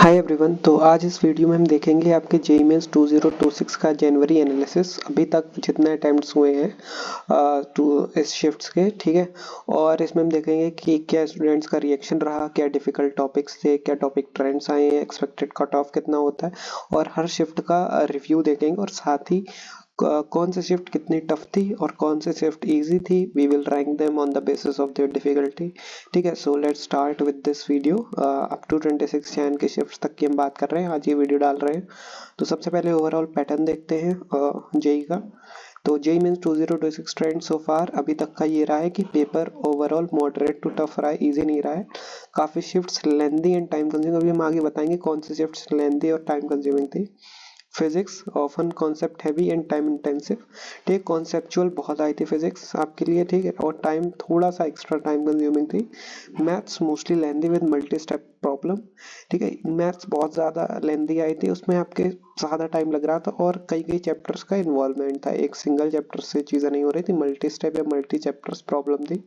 Hi everyone. तो आज इस वीडियो में हम देखेंगे आपके जेईई मेंस 2026 का जनवरी एनालिसिस। अभी तक जितने अटेम्प्ट्स हुए हैं टू इस शिफ्ट्स के, ठीक है। और इसमें हम देखेंगे कि क्या स्टूडेंट्स का रिएक्शन रहा, क्या डिफिकल्ट टॉपिक्स थे, क्या टॉपिक ट्रेंड्स आए हैं, एक्सपेक्टेड कट ऑफ कितना होता है, और हर शिफ्ट का रिव्यू देखेंगे। और साथ ही कौन सी शिफ्ट कितनी टफ थी और कौन सी शिफ्ट इजी थी। We will rank them on the basis of their difficulty, ठीक है। So let's start with this video. Up to 26 Jain के शिफ्ट तक की हम बात कर रहे हैं, आज ये वीडियो डाल रहे हैं। तो सबसे पहले ओवरऑल पैटर्न देखते हैं जेई का। तो JEE means 2026 trend so far अभी तक का ये रहा है कि paper overall moderate to tough रहा है, इजी नहीं रहा है। काफी shifts lengthy and time consuming, अभी हम आगे बताएंगे कौन सी शिफ्ट्स लेंदी और टाइम कंज्यूमिंग थी। Physics often concept heavy and time intensive, ठीक। कॉन्सेप्चुअल बहुत आई थी फिजिक्स आपके लिए, ठीक है, और टाइम थोड़ा सा एक्स्ट्रा टाइम कंज्यूमिंग थी। Maths mostly lengthy with multi step problem, ठीक है। मैथ्स बहुत ज़्यादा लेंदी आई थी, उसमें आपके ज़्यादा टाइम लग रहा था और कई कई चैप्टर्स का इन्वॉल्वमेंट था, एक सिंगल चैप्टर से चीज़ें नहीं हो रही थी, मल्टी स्टेप या मल्टी चैप्टर्स प्रॉब्लम थी।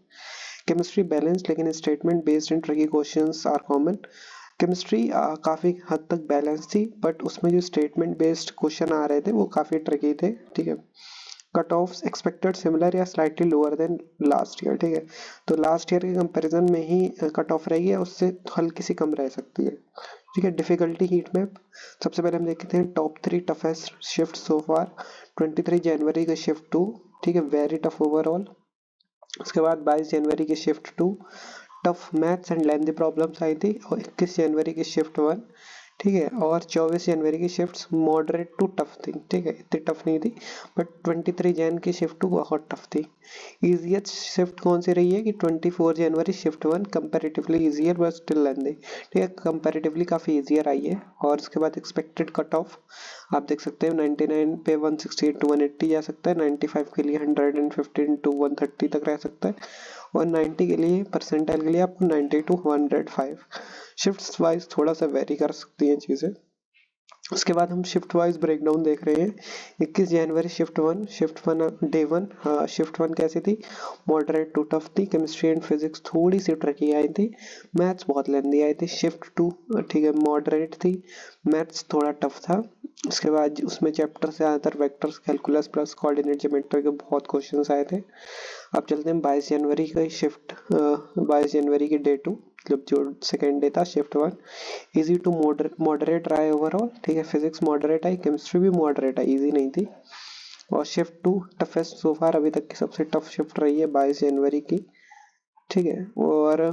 केमिस्ट्री बैलेंस लेकिन statement based and tricky questions are common. Chemistry काफी हद तक बैलेंस थी, बट उसमें जो स्टेटमेंट बेस्ड क्वेश्चन आ रहे थे वो काफी ट्रिकी थे, ठीक है। कट ऑफ एक्सपेक्टेड सिमिलर या slightly lower than last year, ठीक है। तो लास्ट ईयर के कंपैरिजन में ही कट ऑफ रहेगी या उससे हल्की सी कम रह सकती है, ठीक है। डिफिकल्टी हीट मैप, सबसे पहले हम देखते हैं टॉप 3 टफेस्ट शिफ्ट सो फार। 23 जनवरी का शिफ्ट 2, ठीक है, वेरी टफ ओवरऑल। उसके बाद 22 जनवरी की shift 2 tough maths and lengthy problems आई थी, और 21 जनवरी की शिफ्ट 1, ठीक है, और 24 जनवरी की शिफ्ट मॉडरेट टू टफ थी, ठीक है, इतनी टफ नहीं थी। बट 23 जैन की शिफ्ट 2 बहुत टफ थी। इजीएस्ट शिफ्ट कौन सी रही है कि 24 जनवरी shift 1 comparatively easier but still lengthy, ठीक है, कंपैरेटिवली काफ़ी इजियर आई है। और उसके बाद एक्सपेक्टेड कट ऑफ आप देख सकते हैं 99 पे 168 टू 180 जा सकता है, 95 के लिए 115 टू 130 तक रह सकता है, और 90 के लिए परसेंटाइल के लिए आपको 90 टू 105। शिफ्ट्स वाइज थोड़ा सा वेरी कर सकती हैं चीज़ें। उसके बाद हम शिफ्ट वाइज ब्रेकडाउन देख रहे हैं। 21 जनवरी शिफ्ट वन डे वन, हाँ शिफ्ट 1 कैसी थी, मॉडरेट टू टफ थी। केमिस्ट्री एंड फिजिक्स थोड़ी सी ट्रिकी आई थी, मैथ्स बहुत लेंदी आई थी। शिफ्ट 2, ठीक है, मॉडरेट थी, मैथ्स थोड़ा टफ था। उसके बाद उसमें चैप्टर से ज़्यादातर vectors, calculus plus coordinate geometry के बहुत क्वेश्चंस आए थे। अब चलते हैं 22 जनवरी का शिफ्ट, 22 जनवरी की डे 2, मतलब जो सेकेंड डे था शिफ्ट 1। इजी टू मॉडरेट रहा है ओवरऑल, ठीक है। फिजिक्स मॉडरेट आई, केमिस्ट्री भी मॉडरेट आई, इजी नहीं थी। और शिफ्ट 2 टफेस्ट सो फार अभी तक की सबसे टफ शिफ्ट रही है 22 जनवरी की, ठीक है। और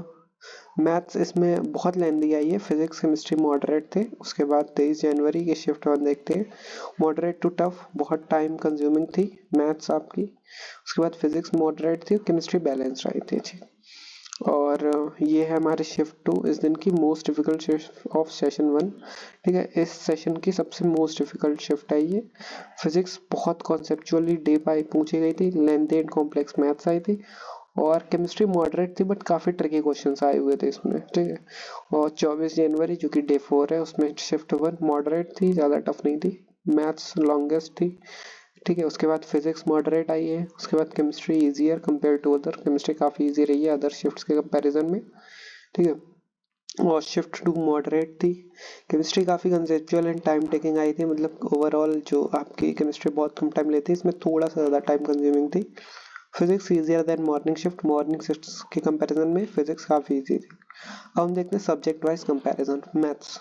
मैथ्स इसमें बहुत लेंदी आई है, फिजिक्स केमिस्ट्री मॉडरेट थे। उसके बाद 23 जनवरी की शिफ्ट 1 देखते हैं, मॉडरेट टू टफ, बहुत टाइम कंज्यूमिंग थी मैथ्स आपकी। उसके बाद फिजिक्स मॉडरेट थी, केमिस्ट्री बैलेंस रही थी, ठीक। और ये है हमारे शिफ्ट 2 इस दिन की most difficult shift of session 1, ठीक है। इस सेशन की सबसे मोस्ट डिफिकल्ट शिफ्ट है ये। फिजिक्स बहुत कॉन्सेप्चुअली डीप आई पूछी गई थी, लेंथी एंड कॉम्प्लेक्स मैथ्स आई थी। और केमिस्ट्री मॉडरेट थी बट काफ़ी ट्रिकी क्वेश्चंस आए हुए थे इसमें, ठीक है। और 24 जनवरी जो कि डे 4 है, उसमें शिफ्ट 1 मॉडरेट थी, ज़्यादा टफ नहीं थी, मैथ्स लॉन्गेस्ट थी, ठीक है। उसके बाद फिजिक्स मॉडरेट आई है। उसके बाद chemistry easier compare to other, chemistry काफ़ी इजी रही है अदर शिफ्ट्स के कंपैरिजन में, ठीक है। और शिफ्ट 2 मॉडरेट थी। केमिस्ट्री काफ़ी conceptual and time taking I थी, मतलब ओवरऑल जो आपकी केमिस्ट्री बहुत कम टाइम लेती है, इसमें थोड़ा सा ज़्यादा टाइम कंज्यूमिंग थी। Physics easier than morning shifts के कंपैरिजन में फिजिक्स काफ़ी इजी थी। अब हम देखते हैं सब्जेक्ट वाइज कंपैरिजन। मैथ्स,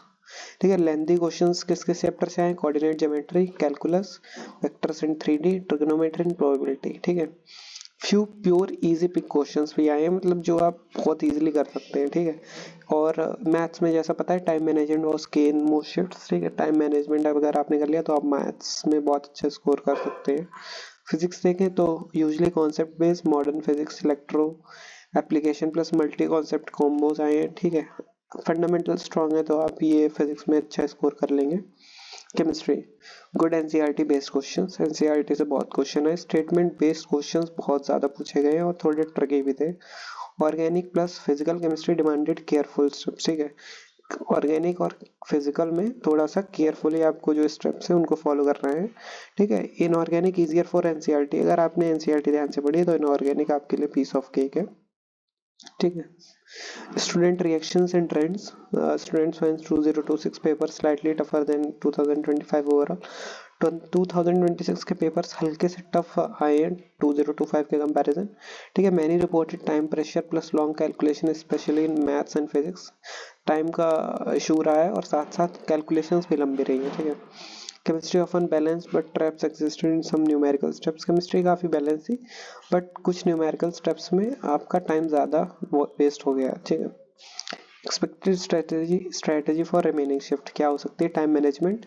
ठीक है, लेंथी क्वेश्चंस किस किस चैप्टर से आए, coordinate geometry, calculus, vectors and 3D, trigonometry and probability, ठीक है। Few pure easy pick questions भी आए हैं, मतलब जो आप बहुत इजीली कर सकते हैं, ठीक है। और मैथ्स में जैसा पता है टाइम मैनेजमेंट वाज की इन मोस्ट शिफ्ट्स, ठीक है। टाइम मैनेजमेंट अगर आपने कर लिया तो आप मैथ्स में बहुत अच्छा स्कोर कर सकते हैं। फिजिक्स देखें तो usually concept based, modern physics, electro, application plus multi concept combos आए हैं, ठीक है। फंडामेंटल स्ट्रांग है तो आप ये फिजिक्स में अच्छा स्कोर कर लेंगे। Chemistry good NCERT based questions, NCERT से बहुत क्वेश्चन है। स्टेटमेंट बेस्ड क्वेश्चंस बहुत ज़्यादा पूछे गए हैं और थोड़े ट्रिकी भी थे। Organic plus physical chemistry demanded careful steps, ठीक है। ऑर्गेनिक और फिजिकल में थोड़ा सा केयरफुली आपको जो स्टेप्स हैं उनको फॉलो करना है, ठीक है। इनऑर्गेनिक इजियर फॉर एनसीईआरटी, अगर आपने एनसीईआरटी ध्यान से पढ़ी तो इनऑर्गेनिक आपके लिए पीस ऑफ केक है, ठीक है। Student reactions and trends. Students finds 2026 paper slightly tougher than 2025 overall. 2026 के पेपर्स हल्के से टफ आए हैं 2025 के कंपैरिजन। ठीक है, many reported time pressure plus long calculation specially in maths and physics. Time का इशू रहा है और साथ साथ कैलकुलेशंस भी लंबी रही है। ठीक है, chemistry often balance but traps existed in some numerical steps. Chemistry काफ़ी बैलेंस थी बट कुछ न्यूमेरिकल स्टेप्स में आपका टाइम ज़्यादा वेस्ट हो गया। ठीक है, expected strategy for remaining shift क्या हो सकती है? Time management.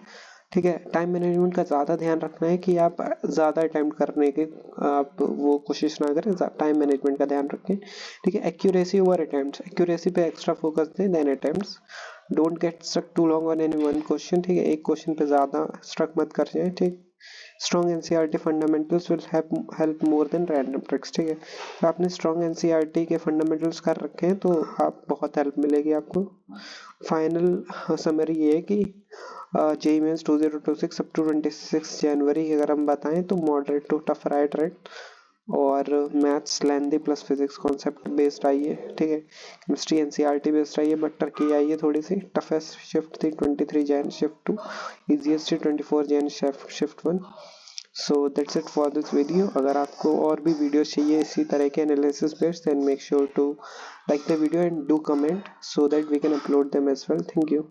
ठीक है, टाइम मैनेजमेंट का ज़्यादा ध्यान रखना है कि आप ज़्यादा अटैम्प्ट करने के आप वो कोशिश ना करें, टाइम मैनेजमेंट का ध्यान रखें। ठीक है, एक्यूरेसी ओवर अटैम्प्ट्स, एक्यूरेसी पे एक्स्ट्रा फोकस दें than attempts. Don't get struck too long on any one question. ठीक है, एक क्वेश्चन पे ज़्यादा स्ट्रक मत कर जाए। ठीक, strong NCERT fundamentals will help more than random tricks. ठीक है, तो आपने स्ट्रॉन्ग एनसीईआरटी के फंडामेंटल्स कर रखे हैं तो आप बहुत हेल्प मिलेगी आपको। फाइनल समरी ये है कि जेईई मेंस 2026 अप टू 26 जनवरी अगर हम बताएं तो मॉडरेट टू टफ राइट और maths lengthy plus physics concept based I है। ठीक है, केमिस्ट्री एनसीईआरटी बेस्ड आई है बट टर्की आई है थोड़ी सी। टफेस्ट शिफ्ट थी 23 जैन शिफ्ट 2, इजीएस्ट थी 24 Jan shift 1। So that's it for this video. अगर आपको और भी वीडियो चाहिए इसी तरह के analysis based then make sure to like the video and do comment so that we can upload them as well. Thank you.